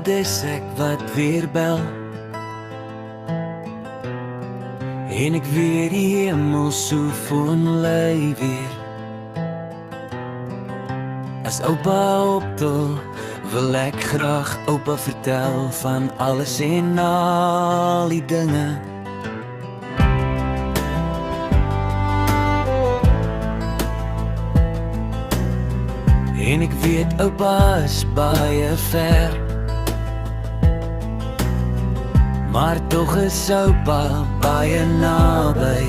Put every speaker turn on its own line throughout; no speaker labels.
dis ek wat weer bel. En ek weet die hemel so voor lei weer. As oupa optel, wil ek graag oupa vertel van alles en al die dinge. En ek weet oupa is baie ver, maar tog is oupa baie naby.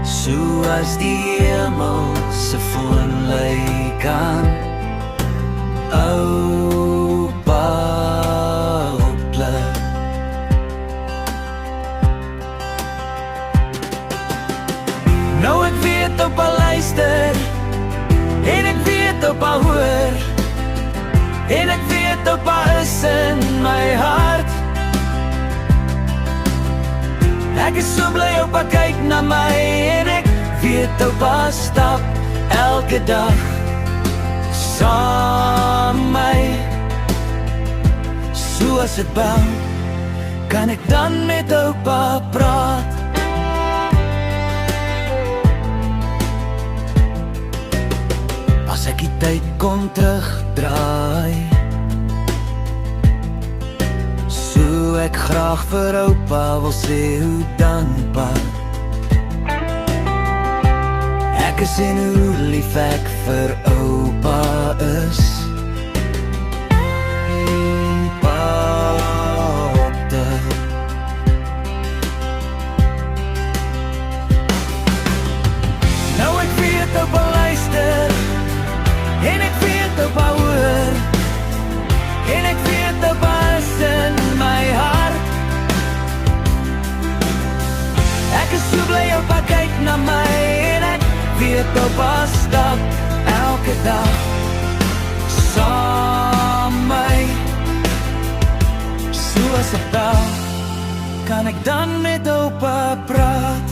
Soos die hemel se voorlei kan oupa oplig. Nou ek weet oupa luister, en ek weet oupa hoor, en ek weet oupa is in my hart. Ek is so bly oupa kyk na my, en ek weet oupa stap elke dag saam my. So as ek bel, kan ek dan met oupa praat. As ek die tyd kon terugdraai, so ek graag vir oupa wil sê hoe dankbaar ek is en hoe lief ek vir oupa is. Nou ek weet oupa luister, en ek weet oupa hoor, en ek weet oupa is in my hart. Ek is so bly oupa kyk na my, en ek weet oupa stap elke dag saam my. So as ek bel, kan ek dan met oupa praat.